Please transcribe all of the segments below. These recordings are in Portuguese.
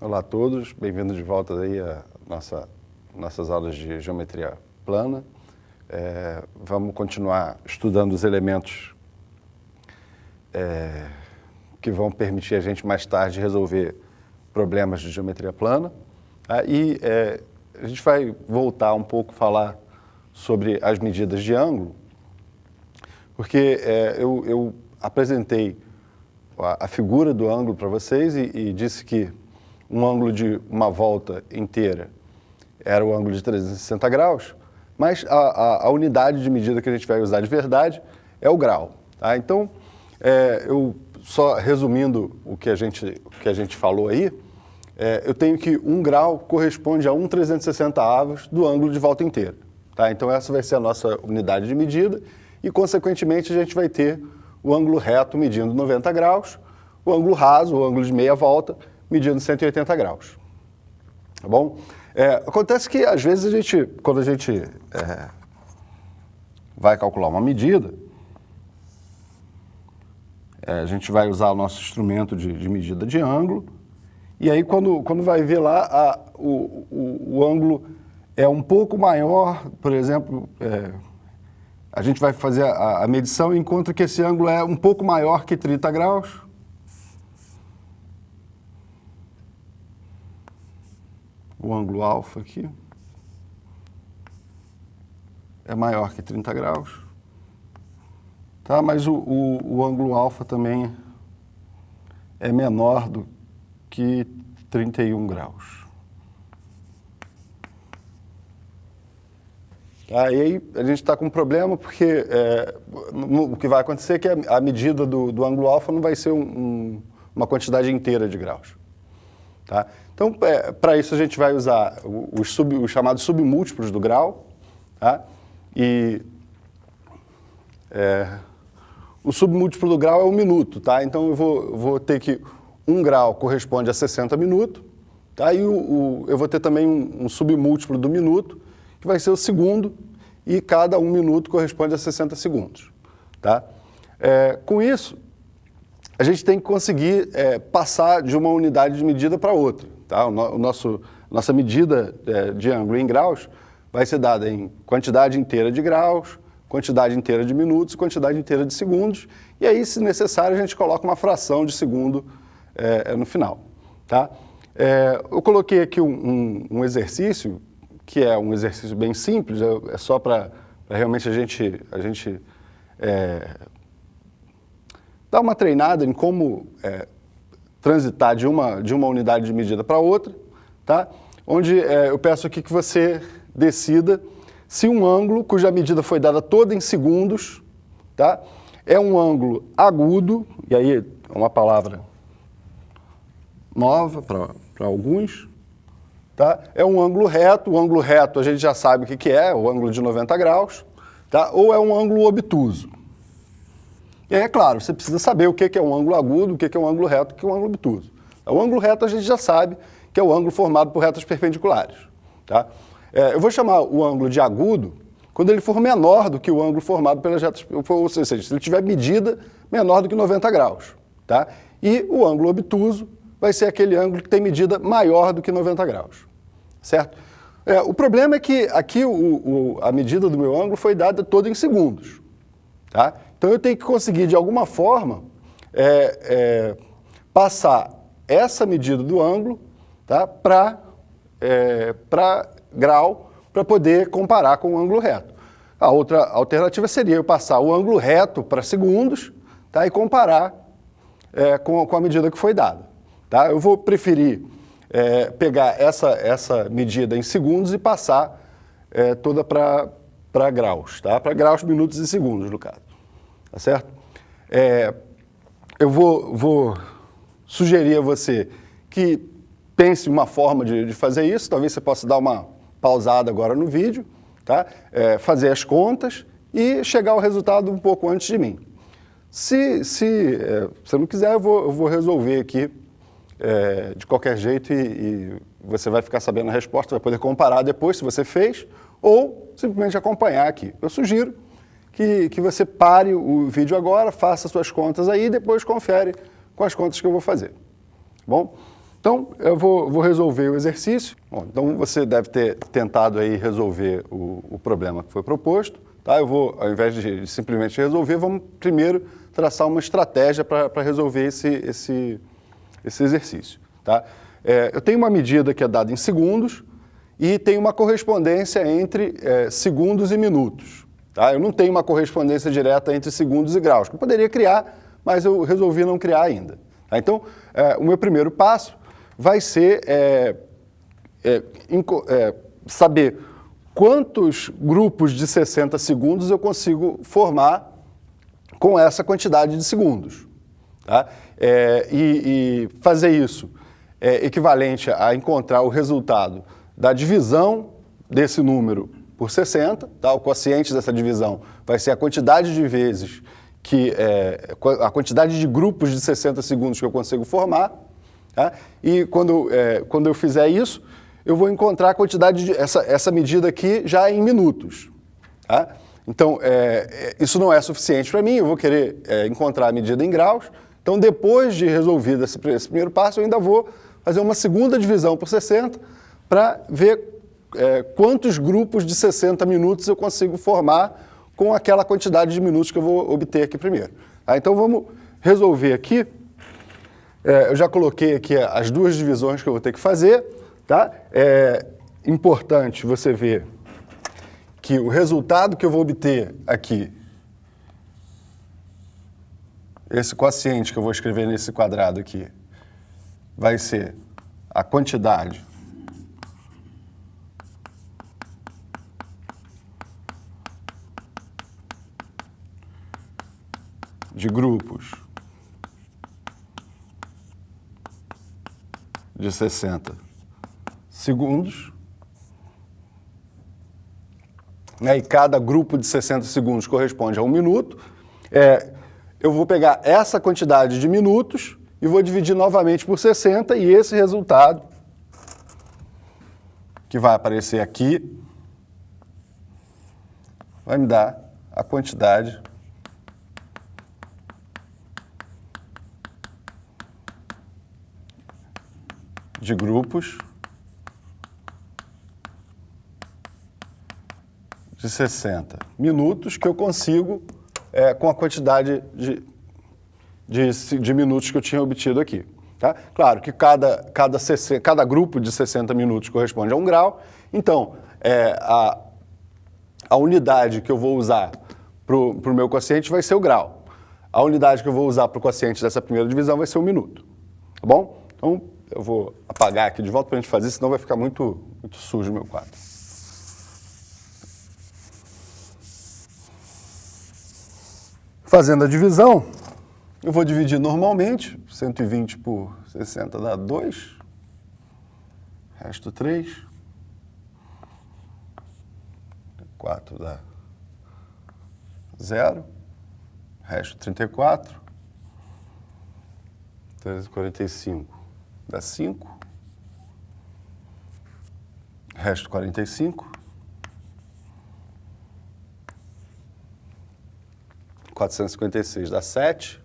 Olá a todos, bem-vindos de volta aí a nossas aulas de geometria plana. Vamos continuar estudando os elementos que vão permitir a gente mais tarde resolver problemas de geometria plana. E a gente vai voltar um pouco a falar sobre as medidas de ângulo, porque eu apresentei a figura do ângulo para vocês e disse que um ângulo de uma volta inteira era o ângulo de 360 graus, mas a unidade de medida que a gente vai usar de verdade é o grau. Tá? Então, eu só resumindo o que a gente falou aí, eu tenho que 1 grau corresponde a 1/360 do ângulo de volta inteira. Tá? Então, essa vai ser a nossa unidade de medida e, consequentemente, a gente vai ter o ângulo reto medindo 90 graus, o ângulo raso, o ângulo de meia volta, medindo 180 graus. Tá bom? Acontece que, às vezes, quando a gente vai calcular uma medida, a gente vai usar o nosso instrumento de medida de ângulo, e aí, quando vai ver lá, o ângulo é um pouco maior, por exemplo, a gente vai fazer a medição e encontra que esse ângulo é um pouco maior que 30 graus. O ângulo alfa aqui é maior que 30 graus, tá? Mas o ângulo alfa também é menor do que 31 graus. Tá? E aí a gente está com um problema porque o que vai acontecer é que a medida do ângulo alfa não vai ser uma quantidade inteira de graus. Tá? Então, para isso a gente vai usar os chamados submúltiplos do grau, tá? E o submúltiplo do grau é o minuto, tá? Então eu vou ter que 1 grau corresponde a 60 minutos, tá? E eu vou ter também um submúltiplo do minuto, que vai ser o segundo, e cada 1 minuto corresponde a 60 segundos, tá? Com isso, a gente tem que conseguir passar de uma unidade de medida para outra. Tá? Nossa medida de ângulo em graus vai ser dada em quantidade inteira de graus, quantidade inteira de minutos, quantidade inteira de segundos, e aí, se necessário, a gente coloca uma fração de segundo no final. Tá? Eu coloquei aqui um exercício, que é um exercício bem simples, é só para realmente a gente dar uma treinada em como transitar de uma unidade de medida para outra, tá? Onde eu peço aqui que você decida se um ângulo cuja medida foi dada toda em segundos, tá? É um ângulo agudo, e aí é uma palavra nova para alguns, tá? É um ângulo reto, o ângulo reto a gente já sabe o que é, o ângulo de 90 graus, tá? Ou é um ângulo obtuso. E aí, é claro, você precisa saber o que é um ângulo agudo, o que é um ângulo reto, o que é um ângulo obtuso. O ângulo reto a gente já sabe que é o ângulo formado por retas perpendiculares. Tá? Eu vou chamar o ângulo de agudo quando ele for menor do que o ângulo formado pelas retas, ou seja, se ele tiver medida menor do que 90 graus. Tá? E o ângulo obtuso vai ser aquele ângulo que tem medida maior do que 90 graus. Certo? O problema é que aqui a medida do meu ângulo foi dada toda em segundos. Tá? Então, eu tenho que conseguir, de alguma forma, passar essa medida do ângulo, tá, para grau, para poder comparar com o ângulo reto. A outra alternativa seria eu passar o ângulo reto para segundos, tá, e comparar com a medida que foi dada. Tá? Eu vou preferir pegar essa medida em segundos e passar toda para graus, tá? Para graus, minutos e segundos, no caso. Tá certo? Eu vou sugerir a você que pense uma forma de fazer isso, talvez você possa dar uma pausada agora no vídeo, tá? Fazer as contas e chegar ao resultado um pouco antes de mim. Se você não quiser, eu vou resolver aqui de qualquer jeito e você vai ficar sabendo a resposta, vai poder comparar depois se você fez ou simplesmente acompanhar aqui. Eu sugiro que você pare o vídeo agora, faça suas contas aí e depois confere com as contas que eu vou fazer. Bom, Então, eu vou resolver o exercício. Bom, então, você deve ter tentado aí resolver o problema que foi proposto. Tá? Eu vou, ao invés de simplesmente resolver, vamos primeiro traçar uma estratégia para resolver esse exercício. Tá? Eu tenho uma medida que é dada em segundos e tem uma correspondência entre segundos e minutos. Tá? Eu não tenho uma correspondência direta entre segundos e graus, que eu poderia criar, mas eu resolvi não criar ainda. Tá? Então, o meu primeiro passo vai ser saber quantos grupos de 60 segundos eu consigo formar com essa quantidade de segundos. Tá? E fazer isso é equivalente a encontrar o resultado da divisão desse número por 60, tá? O quociente dessa divisão vai ser a quantidade de vezes a quantidade de grupos de 60 segundos que eu consigo formar, tá? E quando eu fizer isso, eu vou encontrar a quantidade essa medida aqui já em minutos, tá? Então, isso não é suficiente para mim, eu vou querer encontrar a medida em graus. Então, depois de resolvido esse primeiro passo, eu ainda vou fazer uma segunda divisão por 60 para ver quantos grupos de 60 minutos eu consigo formar com aquela quantidade de minutos que eu vou obter aqui primeiro. Tá? Então, vamos resolver aqui. Eu já coloquei aqui as duas divisões que eu vou ter que fazer. Tá? É importante você ver que o resultado que eu vou obter aqui, esse quociente que eu vou escrever nesse quadrado aqui, vai ser a quantidade de grupos de 60 segundos, né? E cada grupo de 60 segundos corresponde a 1 minuto. Eu vou pegar essa quantidade de minutos e vou dividir novamente por 60, e esse resultado que vai aparecer aqui vai me dar a quantidade de grupos de 60 minutos que eu consigo com a quantidade de minutos que eu tinha obtido aqui. Tá? Claro que cada grupo de 60 minutos corresponde a 1 grau, então a unidade que eu vou usar para o meu quociente vai ser o grau. A unidade que eu vou usar para o quociente dessa primeira divisão vai ser o minuto. Tá bom? Então, eu vou apagar aqui de volta para a gente fazer, senão vai ficar muito sujo o meu quadro. Fazendo a divisão, eu vou dividir normalmente, 120 por 60 dá 2, resto 3, 4 dá 0, resto 34, 345 dá 5, resto 45, 456 dá 7,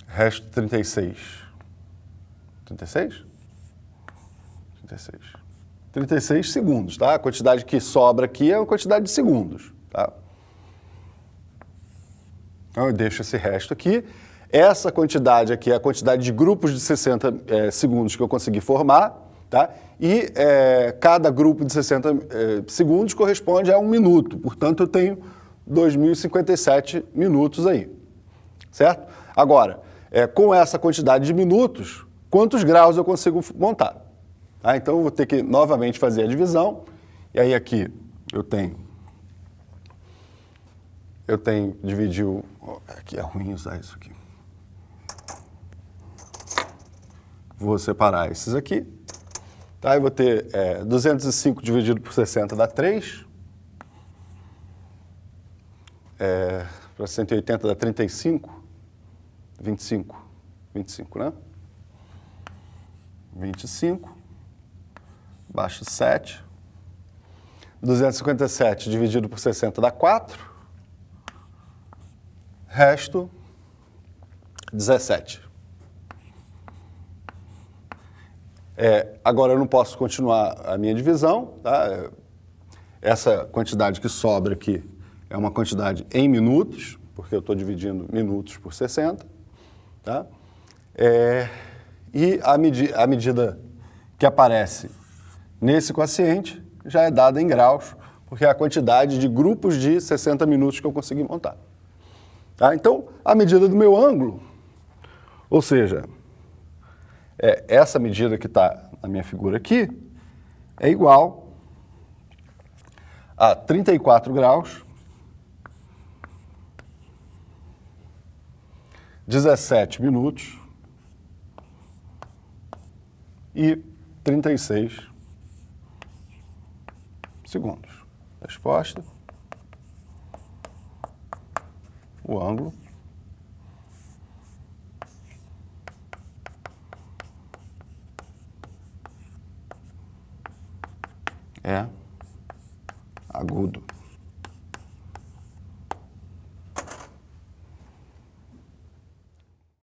resto 36. 36? 36. 36 segundos, tá? A quantidade que sobra aqui é a quantidade de segundos, tá? Então eu deixo esse resto aqui. Essa quantidade aqui é a quantidade de grupos de 60 segundos que eu consegui formar, tá? E cada grupo de 60 segundos corresponde a 1 minuto. Portanto, eu tenho 2.057 minutos aí, certo? Agora, com essa quantidade de minutos, quantos graus eu consigo montar? Tá? Então, eu vou ter que novamente fazer a divisão. E aí aqui eu tenho dividir o... Aqui é ruim usar isso aqui. Vou separar esses aqui. Tá? Eu vou ter 205 dividido por 60 dá 3. Para 180 dá 35. 25, né? 25. Baixo 7. 257 dividido por 60 dá 4. Resto 17. Agora eu não posso continuar a minha divisão, tá? Essa quantidade que sobra aqui é uma quantidade em minutos, porque eu estou dividindo minutos por 60, tá? E a medida que aparece nesse quociente já é dada em graus, porque é a quantidade de grupos de 60 minutos que eu consegui montar. Tá? Então, a medida do meu ângulo, ou seja, essa medida que está na minha figura aqui, é igual a 34 graus, 17 minutos e 36 segundos. Resposta. O ângulo é agudo.